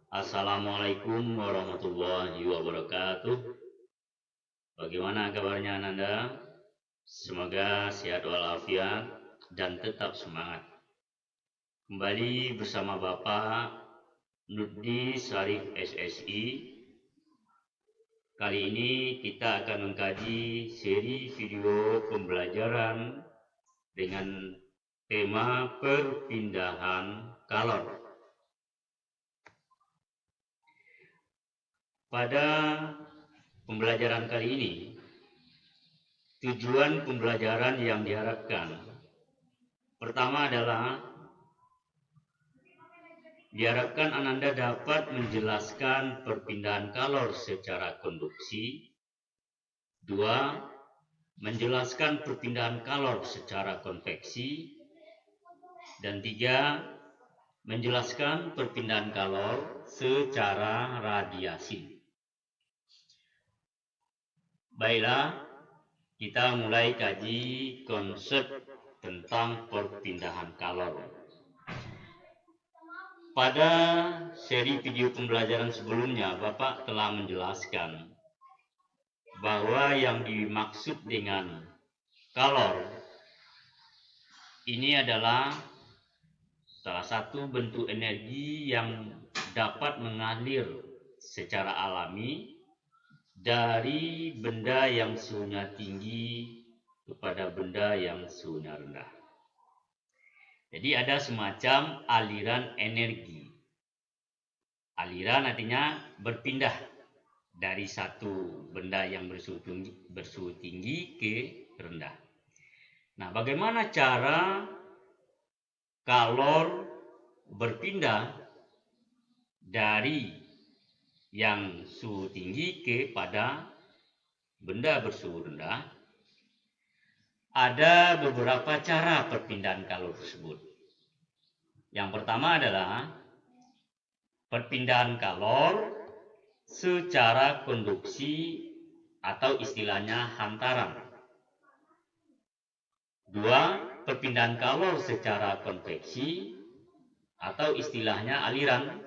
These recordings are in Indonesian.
Assalamualaikum warahmatullahi wabarakatuh. Bagaimana kabarnya Ananda? Semoga sehat walafiat dan tetap semangat. Kembali bersama Bapak Nurdi Syarif SSI. Kali ini kita akan mengkaji seri video pembelajaran dengan tema perpindahan kalor. Pada pembelajaran kali ini, tujuan pembelajaran yang diharapkan pertama adalah diharapkan Ananda dapat menjelaskan perpindahan kalor secara konduksi. Dua, menjelaskan perpindahan kalor secara konveksi. Dan tiga, menjelaskan perpindahan kalor secara radiasi. Baiklah, kita mulai kaji konsep tentang perpindahan kalor. Pada seri video pembelajaran sebelumnya, Bapak telah menjelaskan bahwa yang dimaksud dengan kalor ini adalah salah satu bentuk energi yang dapat mengalir secara alami dari benda yang suhunya tinggi kepada benda yang suhunya rendah. Jadi ada semacam aliran energi. Aliran artinya berpindah dari satu benda yang bersuhu tinggi ke rendah. Nah, bagaimana cara kalor berpindah dari yang suhu tinggi kepada benda bersuhu rendah? Ada beberapa cara perpindahan kalor tersebut. Yang pertama adalah perpindahan kalor secara konduksi atau istilahnya hantaran. Dua, perpindahan kalor secara konveksi atau istilahnya aliran.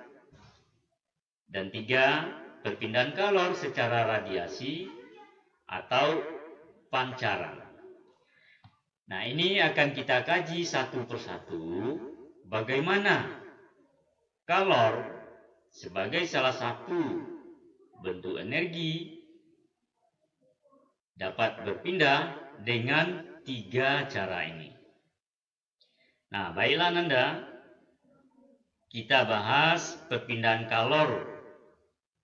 Dan tiga, perpindahan kalor secara radiasi atau pancaran. Nah, ini akan kita kaji satu persatu bagaimana kalor sebagai salah satu bentuk energi dapat berpindah dengan tiga cara ini. Nah, baiklah Nanda, kita bahas perpindahan kalor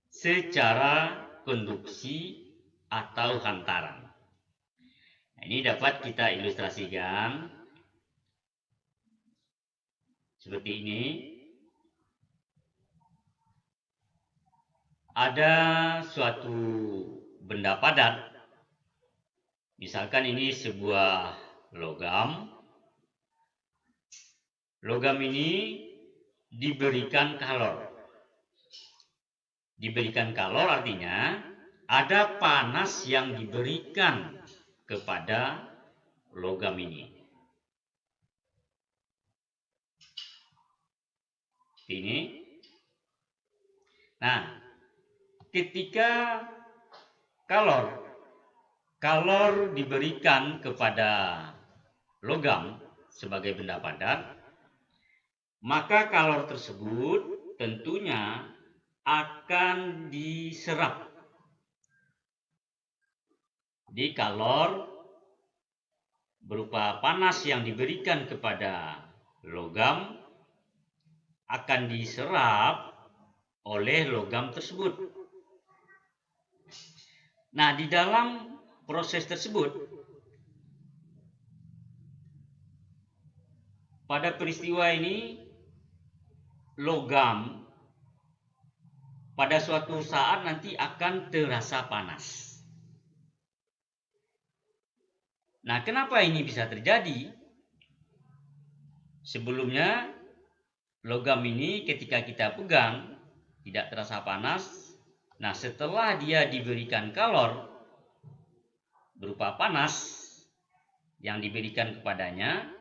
secara konduksi atau hantaran. Nah, ini dapat kita ilustrasikan seperti ini. Ada suatu benda padat, misalkan ini sebuah logam. Logam ini diberikan kalor. Diberikan kalor artinya ada panas yang diberikan kepada logam ini. Ini. Nah, ketika kalor diberikan kepada logam sebagai benda padat, maka kalor tersebut tentunya akan diserap. Jadi kalor berupa panas yang diberikan kepada logam akan diserap oleh logam tersebut. Nah, di dalam proses tersebut, pada peristiwa ini, logam pada suatu saat nanti akan terasa panas. Nah, kenapa ini bisa terjadi? Sebelumnya, logam ini ketika kita pegang tidak terasa panas. Nah, setelah dia diberikan kalor berupa panas yang diberikan kepadanya,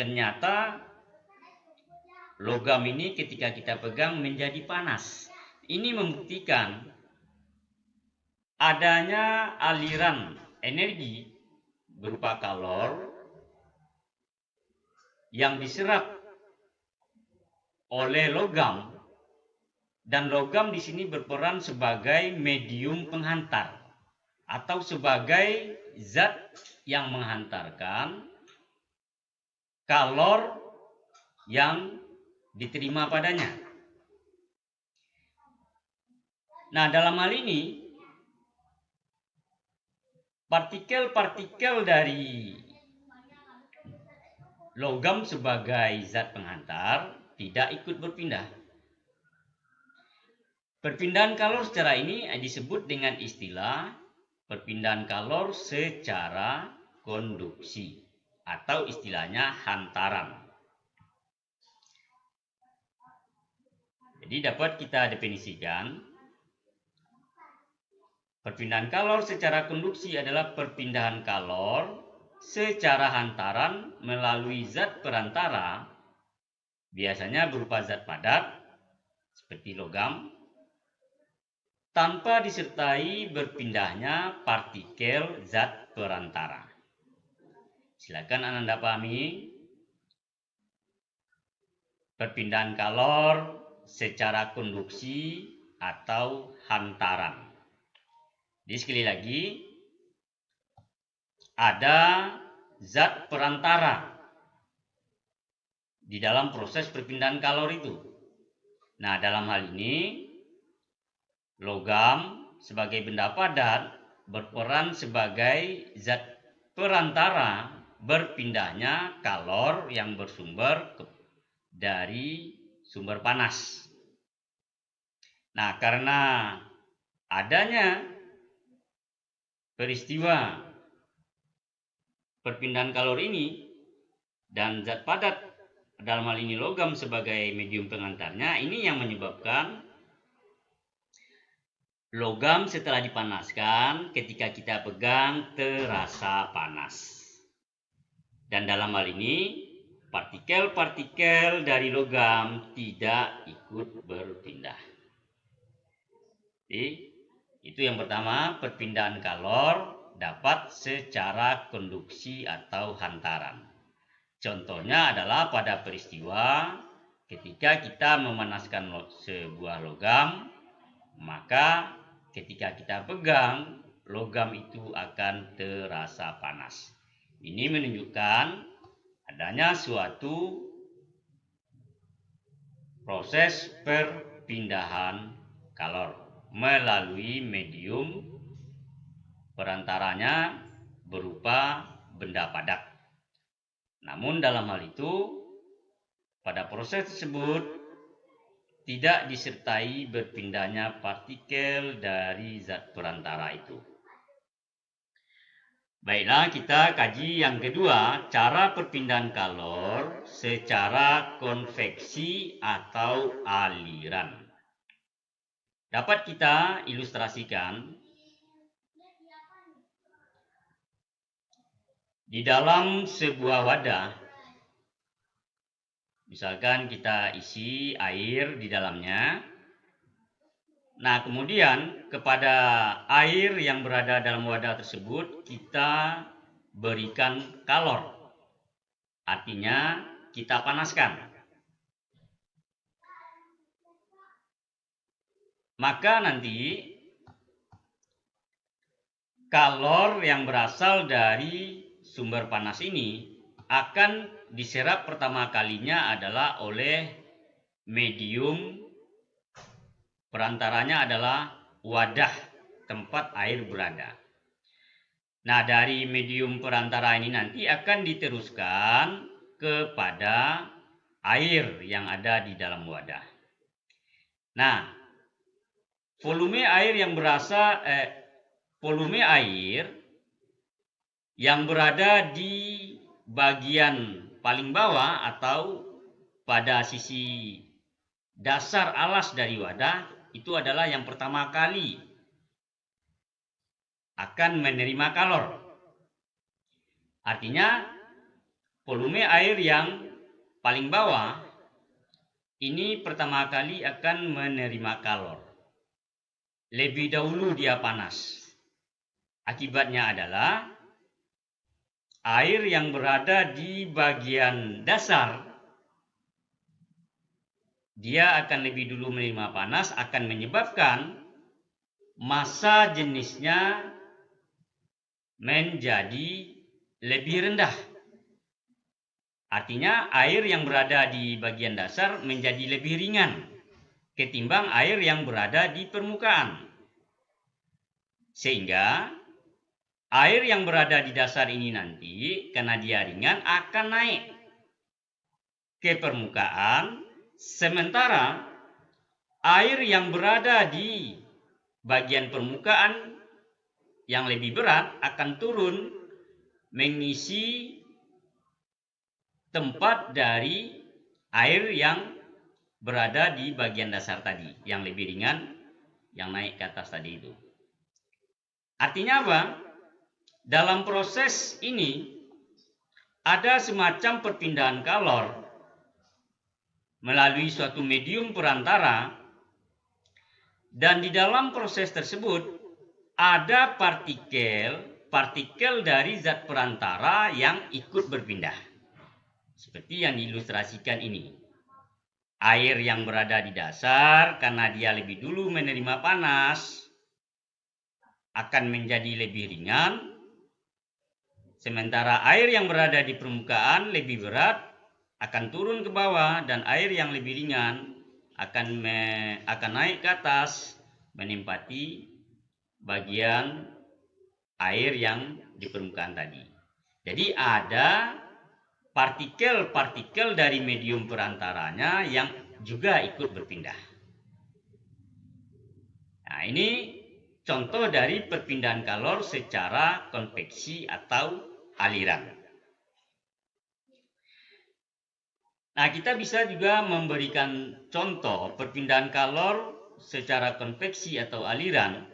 ternyata logam ini ketika kita pegang menjadi panas. Ini membuktikan adanya aliran energi berupa kalor yang diserap oleh logam, dan logam di sini berperan sebagai medium penghantar atau sebagai zat yang menghantarkan kalor yang diterima padanya. Nah, dalam hal ini partikel-partikel dari logam sebagai zat penghantar tidak ikut berpindah. Perpindahan kalor secara ini disebut dengan istilah perpindahan kalor secara konduksi atau istilahnya hantaran. Jadi dapat kita definisikan, perpindahan kalor secara konduksi adalah perpindahan kalor secara hantaran melalui zat perantara, biasanya berupa zat padat seperti logam, tanpa disertai berpindahnya partikel zat perantara. Silakan Anda pahami perpindahan kalor secara konduksi atau hantaran. Jadi sekali lagi, ada zat perantara di dalam proses perpindahan kalor itu. Nah, dalam hal ini logam sebagai benda padat berperan sebagai zat perantara berpindahnya kalor yang bersumber dari sumber panas. Nah, karena adanya peristiwa perpindahan kalor ini dan zat padat, dalam hal ini logam sebagai medium penghantarnya, ini yang menyebabkan logam setelah dipanaskan ketika kita pegang terasa panas. Dan dalam hal ini partikel-partikel dari logam tidak ikut berpindah. Jadi, itu yang pertama, perpindahan kalor dapat secara konduksi atau hantaran. Contohnya adalah pada peristiwa ketika kita memanaskan sebuah logam, maka ketika kita pegang, logam itu akan terasa panas. Ini menunjukkan adanya suatu proses perpindahan kalor melalui medium perantaranya berupa benda padat. Namun dalam hal itu, pada proses tersebut tidak disertai berpindahnya partikel dari zat perantara itu. Baiklah, kita kaji yang kedua, cara perpindahan kalor secara konveksi atau aliran. Dapat kita ilustrasikan di dalam sebuah wadah. Misalkan kita isi air di dalamnya. Nah, kemudian kepada air yang berada dalam wadah tersebut kita berikan kalor. Artinya kita panaskan. Maka nanti kalor yang berasal dari sumber panas ini akan diserap pertama kalinya adalah oleh medium perantaranya adalah wadah tempat air berada. Nah, dari medium perantara ini nanti akan diteruskan kepada air yang ada di dalam wadah. Nah, volume air yang berada di bagian paling bawah atau pada sisi dasar alas dari wadah itu adalah yang pertama kali akan menerima kalor. Artinya volume air yang paling bawah ini pertama kali akan menerima kalor. Lebih dahulu dia panas. Akibatnya adalah air yang berada di bagian dasar, dia akan lebih dulu menerima panas, akan menyebabkan massa jenisnya menjadi lebih rendah. Artinya air yang berada di bagian dasar menjadi lebih ringan ketimbang air yang berada di permukaan. Sehingga air yang berada di dasar ini nanti, karena dia ringan, akan naik ke permukaan, sementara air yang berada di bagian permukaan yang lebih berat akan turun mengisi tempat dari air yang berada di bagian dasar tadi, yang lebih ringan, yang naik ke atas tadi itu. Artinya apa? Dalam proses ini ada semacam perpindahan kalor melalui suatu medium perantara, dan di dalam proses tersebut ada partikel dari zat perantara yang ikut berpindah. Seperti yang diilustrasikan ini. Air yang berada di dasar karena dia lebih dulu menerima panas akan menjadi lebih ringan, sementara air yang berada di permukaan lebih berat akan turun ke bawah, dan air yang lebih ringan akan naik ke atas menempati bagian air yang di permukaan tadi. Jadi ada partikel-partikel dari medium perantaranya yang juga ikut berpindah. Nah, ini contoh dari perpindahan kalor secara konveksi atau aliran. Nah, kita bisa juga memberikan contoh perpindahan kalor secara konveksi atau aliran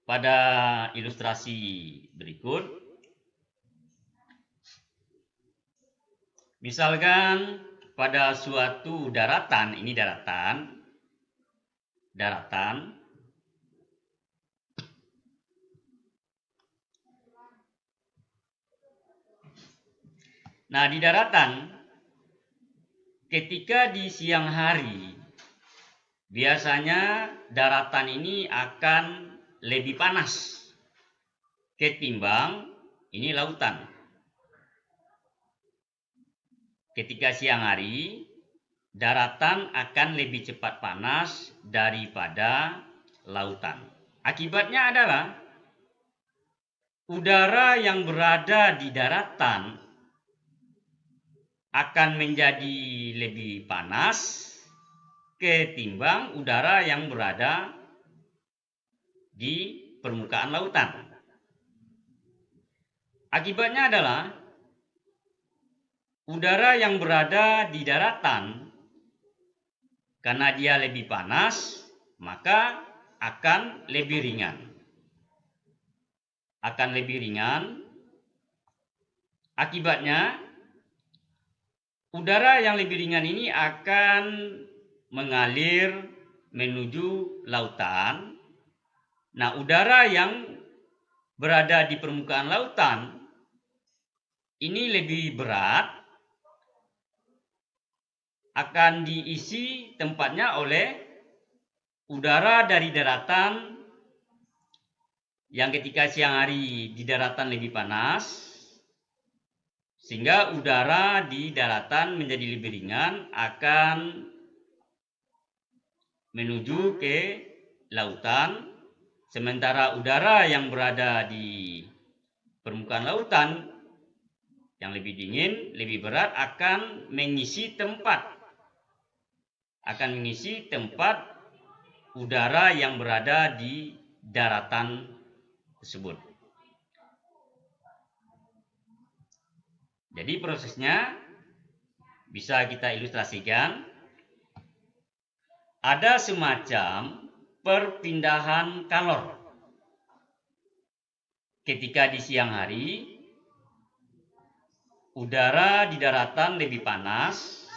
pada ilustrasi berikut. Misalkan pada suatu daratan, ini daratan. Nah, di daratan, ketika di siang hari, biasanya daratan ini akan lebih panas ketimbang ini lautan. Ketika siang hari, daratan akan lebih cepat panas daripada lautan. Akibatnya adalah udara yang berada di daratan akan menjadi lebih panas ketimbang udara yang berada di permukaan lautan. Akibatnya adalah udara yang berada di daratan, karena dia lebih panas, maka akan lebih ringan. Akibatnya, udara yang lebih ringan ini akan mengalir menuju lautan. Nah, udara yang berada di permukaan lautan ini lebih berat, akan diisi tempatnya oleh udara dari daratan yang ketika siang hari di daratan lebih panas, sehingga udara di daratan menjadi lebih ringan, akan menuju ke lautan, sementara udara yang berada di permukaan lautan yang lebih dingin, lebih berat, akan mengisi tempat udara yang berada di daratan tersebut. Jadi prosesnya bisa kita ilustrasikan. Ada semacam perpindahan kalor. Ketika di siang hari, udara di daratan lebih panas,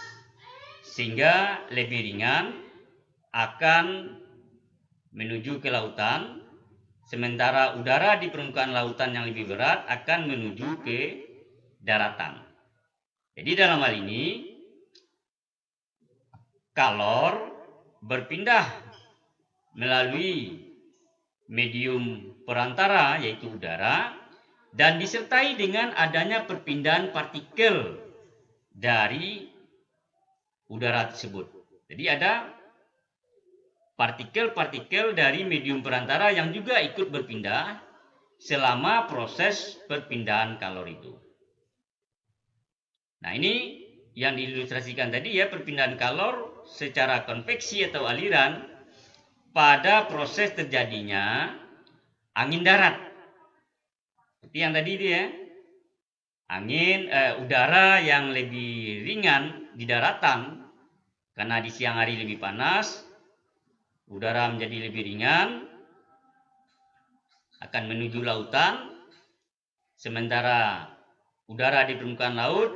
sehingga lebih ringan akan menuju ke lautan, sementara udara di permukaan lautan yang lebih berat akan menuju ke daratan. Jadi dalam hal ini kalor berpindah melalui medium perantara yaitu udara dan disertai dengan adanya perpindahan partikel dari udara tersebut. Jadi ada partikel-partikel dari medium perantara yang juga ikut berpindah selama proses perpindahan kalor itu. Nah, ini yang diilustrasikan tadi ya, perpindahan kalor secara konveksi atau aliran pada proses terjadinya angin darat. Seperti yang tadi itu ya. Udara yang lebih ringan di daratan karena di siang hari lebih panas, udara menjadi lebih ringan akan menuju lautan, sementara udara di permukaan laut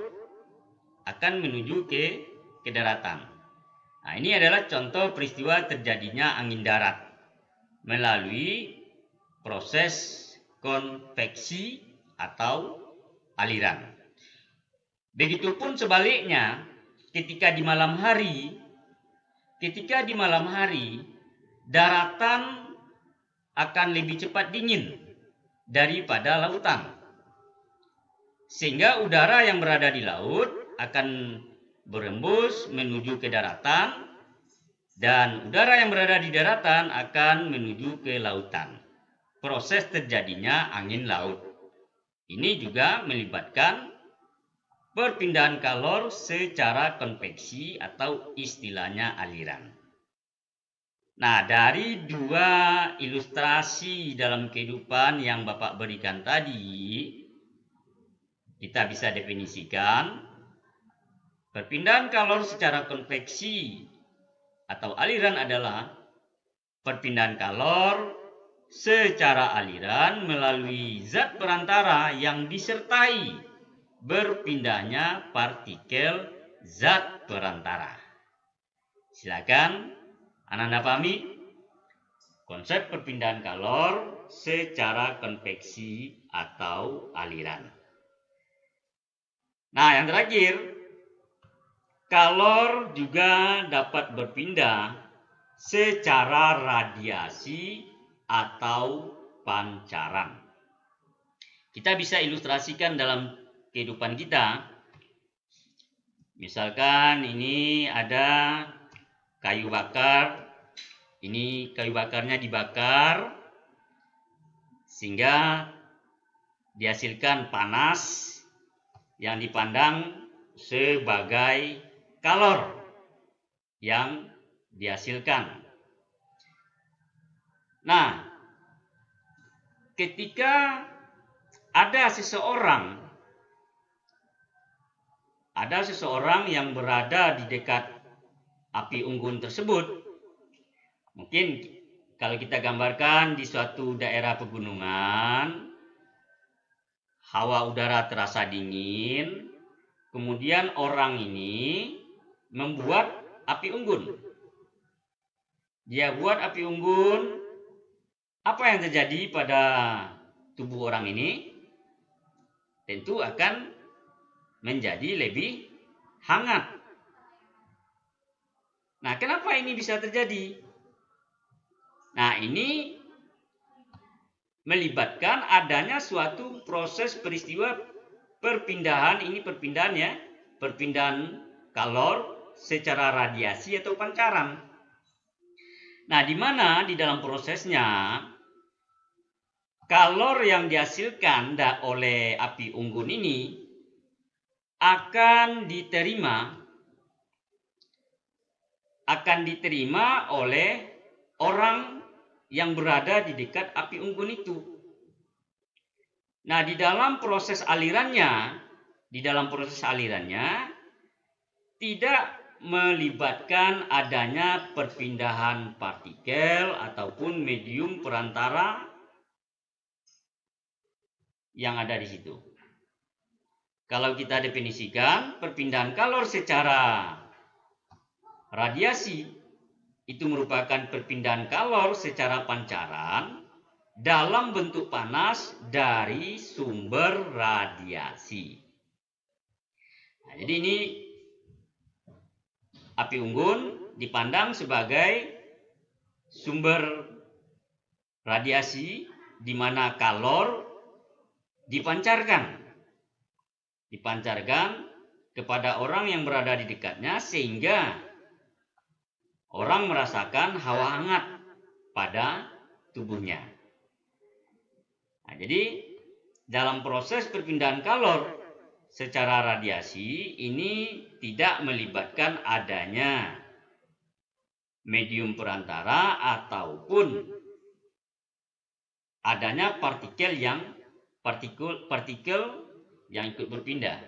akan menuju ke daratan. Nah, ini adalah contoh peristiwa terjadinya angin darat melalui proses konveksi atau aliran. Begitupun sebaliknya, ketika di malam hari daratan akan lebih cepat dingin daripada lautan. Sehingga udara yang berada di laut akan berembus menuju ke daratan dan udara yang berada di daratan akan menuju ke lautan. Proses terjadinya angin laut. Ini juga melibatkan perpindahan kalor secara konveksi atau istilahnya aliran. Nah, dari dua ilustrasi dalam kehidupan yang Bapak berikan tadi, kita bisa definisikan perpindahan kalor secara konveksi atau aliran adalah perpindahan kalor secara aliran melalui zat perantara yang disertai berpindahnya partikel zat perantara. Silakan Anda pahami konsep perpindahan kalor secara konveksi atau aliran. Nah, yang terakhir, kalor juga dapat berpindah secara radiasi atau pancaran. Kita bisa ilustrasikan dalam kehidupan kita. Misalkan ini ada kayu bakar. Ini kayu bakarnya dibakar sehingga dihasilkan panas yang dipandang sebagai kalor yang dihasilkan. Nah, ketika ada seseorang yang berada di dekat api unggun tersebut, mungkin kalau kita gambarkan di suatu daerah pegunungan, hawa udara terasa dingin, kemudian orang ini membuat api unggun. Dia buat api unggun. Apa yang terjadi pada tubuh orang ini? Tentu akan menjadi lebih hangat. Nah, kenapa ini bisa terjadi? Nah, ini melibatkan adanya suatu proses peristiwa perpindahan kalor secara radiasi atau pancaran. Nah, di mana di dalam prosesnya kalor yang dihasilkan oleh api unggun ini akan diterima oleh orang yang berada di dekat api unggun itu. Nah, di dalam proses alirannya tidak melibatkan adanya perpindahan partikel ataupun medium perantara yang ada di situ. Kalau kita definisikan perpindahan kalor secara Radiasi itu merupakan perpindahan kalor secara pancaran dalam bentuk panas dari sumber radiasi. Nah, jadi ini api unggun dipandang sebagai sumber radiasi di mana kalor dipancarkan kepada orang yang berada di dekatnya sehingga orang merasakan hawa hangat pada tubuhnya. Nah, jadi dalam proses perpindahan kalor secara radiasi ini tidak melibatkan adanya medium perantara ataupun adanya partikel yang ikut berpindah.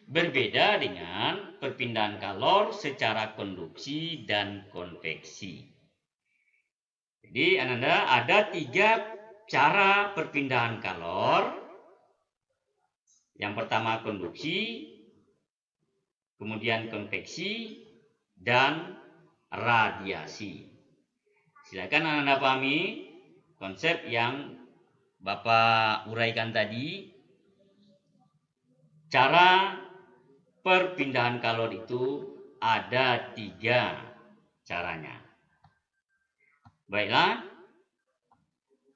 Berbeda dengan perpindahan kalor secara konduksi dan konveksi. Jadi Ananda, ada 3 cara perpindahan kalor. Yang pertama konduksi, kemudian konveksi, dan radiasi. Silakan Ananda pahami konsep yang Bapak uraikan tadi. Cara perpindahan kalor itu ada 3 caranya. Baiklah,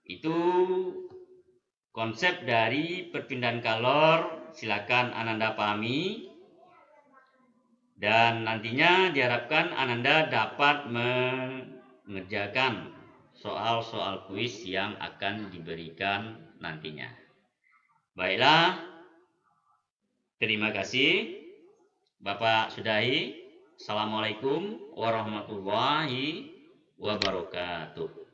itu konsep dari perpindahan kalor. Silakan Ananda pahami. Dan nantinya diharapkan Ananda dapat mengerjakan soal-soal kuis yang akan diberikan nantinya. Baiklah, terima kasih. Bapak sudahi. Assalamualaikum warahmatullahi wabarakatuh.